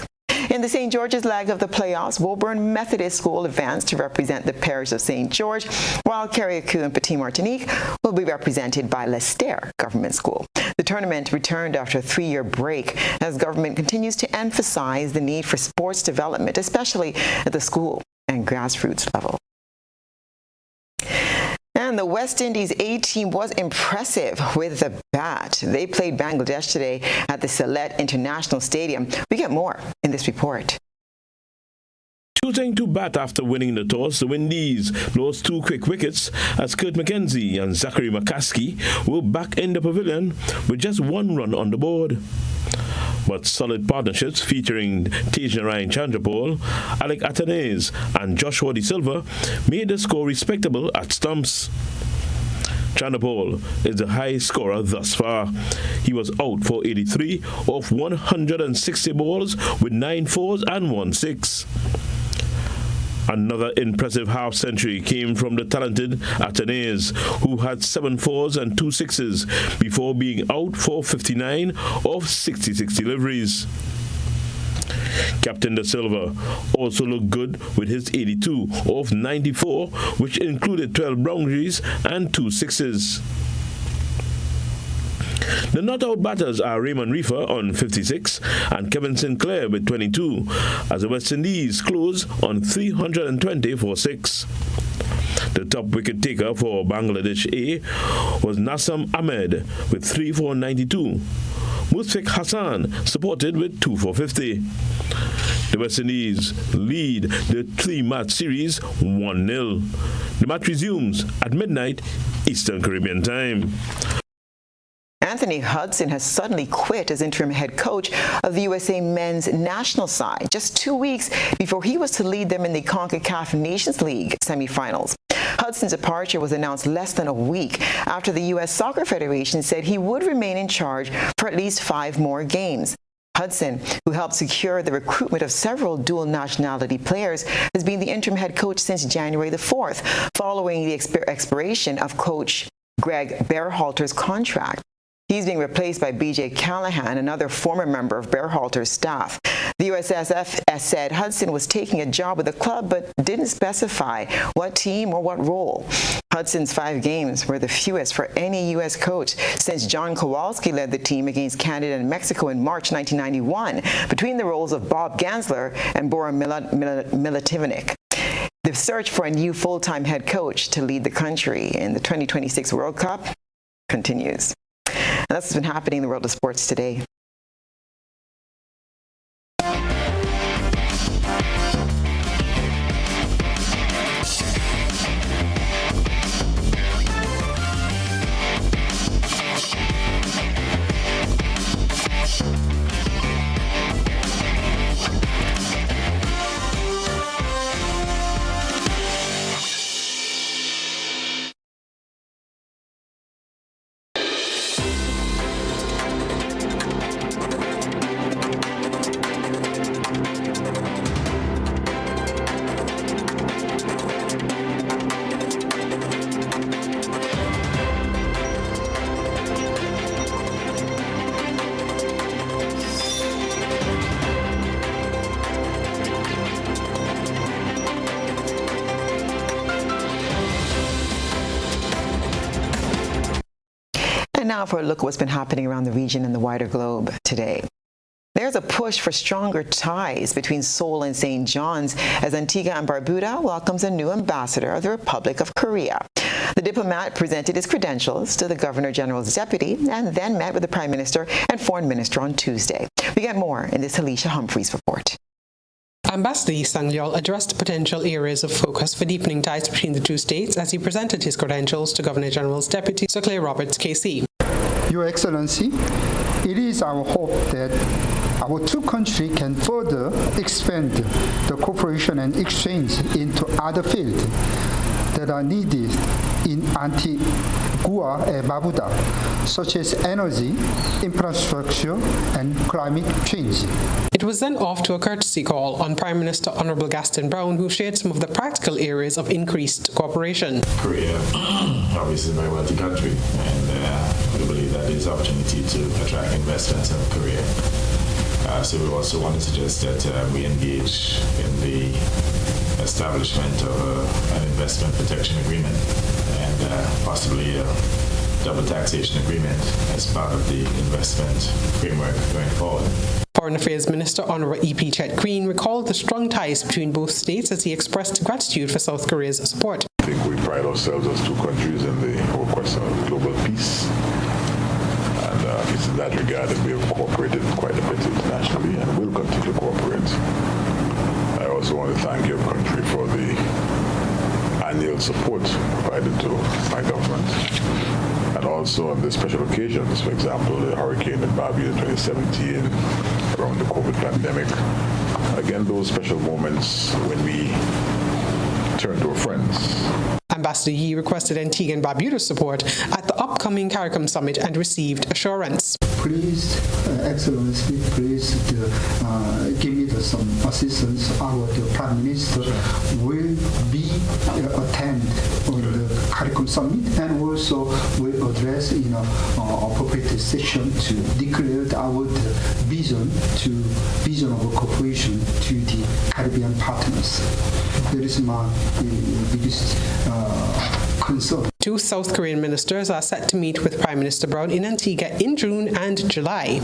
In the St. George's leg of the playoffs, Woburn Methodist School advanced to represent the parish of St. George, while Carriacou and Petit Martinique will be represented by Lester Government School. The tournament returned after a 3-year break as government continues to emphasize the need for sports development, especially at the school and grassroots level. And the West Indies A team was impressive with the bat. They played Bangladesh today at the Sylhet International Stadium. We get more in this report. Choosing to bat after winning the toss, the Windies lost 2 quick wickets as Kurt McKenzie and Zachary McCaskey were back in the pavilion with just 1 run on the board. But solid partnerships featuring Tejnarayan Chandrapol, Alec Atanez and Joshua De Silva made the score respectable at stumps. Chandrapol is the highest scorer thus far. He was out for 83 off 160 balls with 9 fours and 1 6. Another impressive half-century came from the talented Atanez, who had 7 fours and 2 sixes before being out for 59 off 66 deliveries. Captain De Silva also looked good with his 82 off 94, which included 12 boundaries and 2 sixes. The not-out batters are Raymond Reefer on 56 and Kevin Sinclair with 22, as the West Indies close on 320 for 6. The top wicket taker for Bangladesh A was Nassam Ahmed with 3 for 92. Musfiq Hassan supported with 2 for 50. The West Indies lead the 3-match series 1-0. The match resumes at midnight Eastern Caribbean time. Anthony Hudson has suddenly quit as interim head coach of the USA men's national side just 2 weeks before he was to lead them in the CONCACAF Nations League semifinals. Hudson's departure was announced less than a week after the U.S. Soccer Federation said he would remain in charge for at least 5 more games. Hudson, who helped secure the recruitment of several dual nationality players, has been the interim head coach since January the 4th, following the expiration of coach Greg Berhalter's contract. He's being replaced by B.J. Callahan, another former member of Berhalter's staff. The USSF said Hudson was taking a job with the club but didn't specify what team or what role. Hudson's 5 games were the fewest for any U.S. coach since John Kowalski led the team against Canada and Mexico in March 1991, between the roles of Bob Gansler and Bora Milutinovic. The search for a new full-time head coach to lead the country in the 2026 World Cup continues. And that's what's been happening in the world of sports today. And now for a look at what's been happening around the region and the wider globe today. There's a push for stronger ties between Seoul and St. John's as Antigua and Barbuda welcomes a new ambassador of the Republic of Korea. The diplomat presented his credentials to the Governor General's deputy and then met with the Prime Minister and Foreign Minister on Tuesday. We get more in this Alicia Humphreys report. Ambassador Sang-yeol addressed potential areas of focus for deepening ties between the two states as he presented his credentials to Governor General's deputy, Sir Clay Roberts, KC. Your Excellency, it is our hope that our two countries can further expand the cooperation and exchange into other fields that are needed in Antigua and Barbuda, such as energy, infrastructure, and climate change. It was then off to a courtesy call on Prime Minister Honorable Gaston Brown, who shared some of the practical areas of increased cooperation. Korea, obviously, is a very wealthy country, and we believe that there's opportunity to attract investments in Korea. So we also want to suggest that we engage in the establishment of an investment protection agreement and possibly a double taxation agreement as part of the investment framework going forward. Foreign Affairs Minister Honorable E.P. Chet Green recalled the strong ties between both states as he expressed gratitude for South Korea's support. I think we pride ourselves as two countries in our quest of global peace. And it's in that regard that we have cooperated quite a bit internationally and will continue to cooperate. I also want to thank your country for the annual support provided to my government. And also on the special occasions, for example, the hurricane in Barbados 2017, around the COVID pandemic. Again, those special moments when we turn to our friends. Ambassador Yee requested Antigua and Barbuda's support at the upcoming CARICOM summit and received assurance. Please, Excellency, please give me some assistance. The Prime Minister will be attend on the CARICOM summit and also will address in an appropriate session to declare our vision of cooperation to the Caribbean partners. That is my biggest concern. Two South Korean ministers are set to meet with Prime Minister Brown in Antigua in June and July.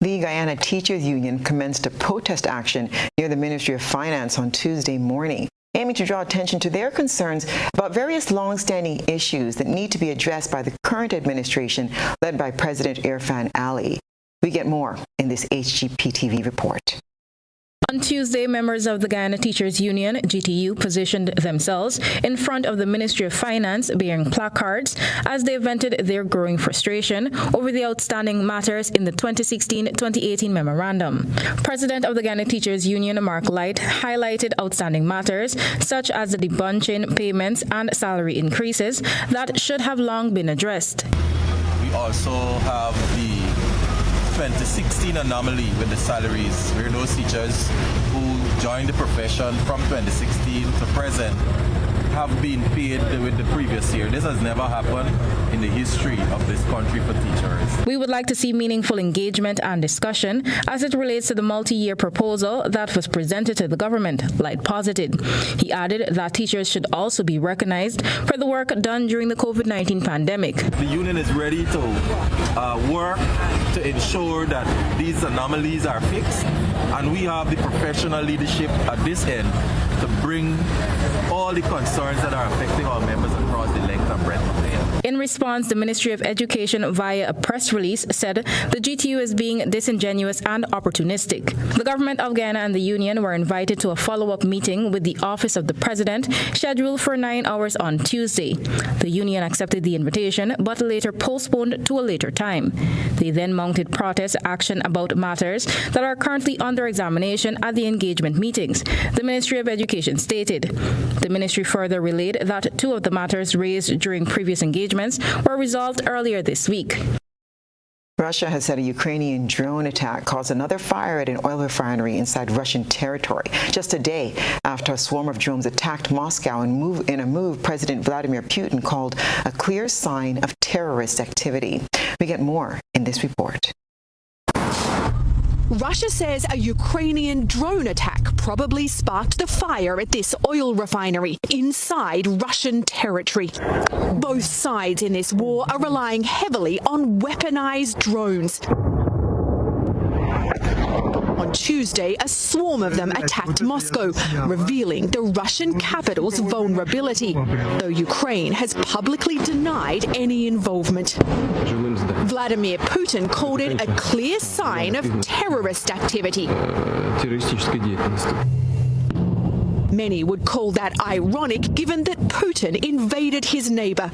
The Guyana Teachers Union commenced a protest action near the Ministry of Finance on Tuesday morning, aiming to draw attention to their concerns about various long-standing issues that need to be addressed by the current administration led by President Irfan Ali. We get more in this HGP-TV report. On Tuesday, members of the Guyana Teachers Union, GTU, positioned themselves in front of the Ministry of Finance bearing placards as they vented their growing frustration over the outstanding matters in the 2016-2018 memorandum. President of the Guyana Teachers Union, Mark Light, highlighted outstanding matters such as the debunching payments and salary increases that should have long been addressed. We also have the 2016 anomaly with the salaries, where those teachers who joined the profession from 2016 to present have been paid with the previous year. This has never happened in the history of this country for teachers. We would like to see meaningful engagement and discussion as it relates to the multi-year proposal that was presented to the government, Light posited. He added that teachers should also be recognized for the work done during the COVID-19 pandemic. The union is ready to work to ensure that these anomalies are fixed, and we have the professional leadership at this end to bring all the concerns that are affecting our members across the length and breadth of the end. In response, the Ministry of Education, via a press release, said the GTU is being disingenuous and opportunistic. The government of Guyana and the union were invited to a follow-up meeting with the Office of the President, scheduled for 9 hours on Tuesday. The union accepted the invitation, but later postponed to a later time. They then mounted protest action about matters that are currently under examination at the engagement meetings, the Ministry of Education stated. The ministry further relayed that two of the matters raised during previous engagements were resolved earlier this week. Russia has said a Ukrainian drone attack caused another fire at an oil refinery inside Russian territory, just a day after a swarm of drones attacked Moscow in a move President Vladimir Putin called a clear sign of terrorist activity. We get more in this report. Russia says a Ukrainian drone attack probably sparked the fire at this oil refinery inside Russian territory. Both sides in this war are relying heavily on weaponized drones. On Tuesday, a swarm of them attacked Moscow, revealing the Russian capital's vulnerability, though Ukraine has publicly denied any involvement. Vladimir Putin called it a clear sign of terrorist activity. Many would call that ironic, given that Putin invaded his neighbor,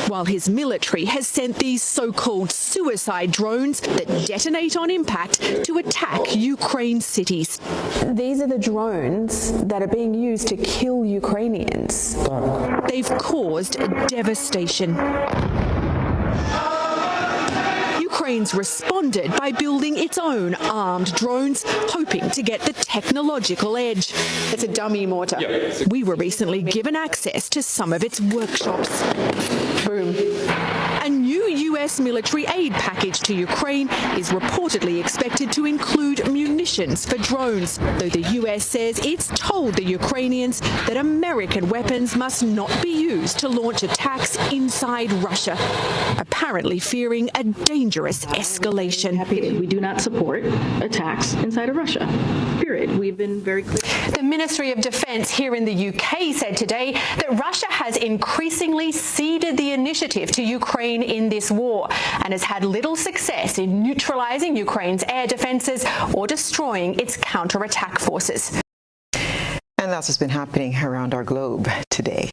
while his military has sent these so-called suicide drones that detonate on impact to attack Ukraine cities. These are the drones that are being used to kill Ukrainians. They've caused devastation. Ukraine's responded by building its own armed drones, hoping to get the technological edge. It's a dummy mortar. We were recently given access to some of its workshops. Boom. A new U.S. military aid package to Ukraine is reportedly expected to include munitions for drones, though the U.S. says it's told the Ukrainians that American weapons must not be used to launch attacks inside Russia, apparently fearing a dangerous escalation. We do not support attacks inside of Russia, period. We've been very clear. The Ministry of Defence here in the UK said today that Russia has increasingly ceded the initiative to Ukraine in this war and has had little success in neutralising Ukraine's air defences or destroying its counter-attack forces. And that's what's been happening around our globe today.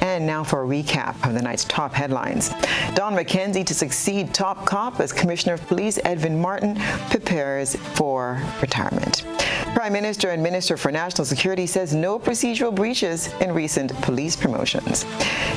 And now for a recap of the night's top headlines. Don McKenzie to succeed top cop as Commissioner of Police Edwin Martin prepares for retirement. Prime Minister and Minister for National Security says no procedural breaches in recent police promotions.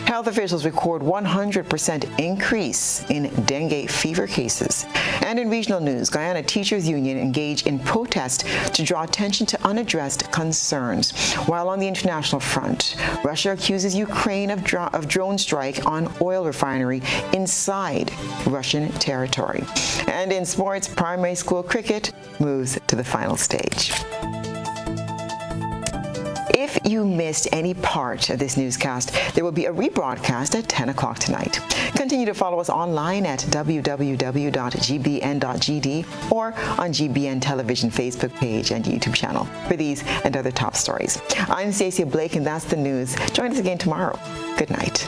Health officials record 100% increase in dengue fever cases. And in regional news, Guyana Teachers Union engaged in protest to draw attention to unaddressed concerns. While on the international front, Russia accuses Ukraine of drone strike on oil refinery inside Russian territory. And in sports, primary school cricket moves to the final stage. If you missed any part of this newscast, there will be a rebroadcast at 10 o'clock tonight. Continue to follow us online at www.gbn.gd or on GBN Television Facebook page and YouTube channel for these and other top stories. I'm Stasia Blake, and that's the news. Join us again tomorrow. Good night.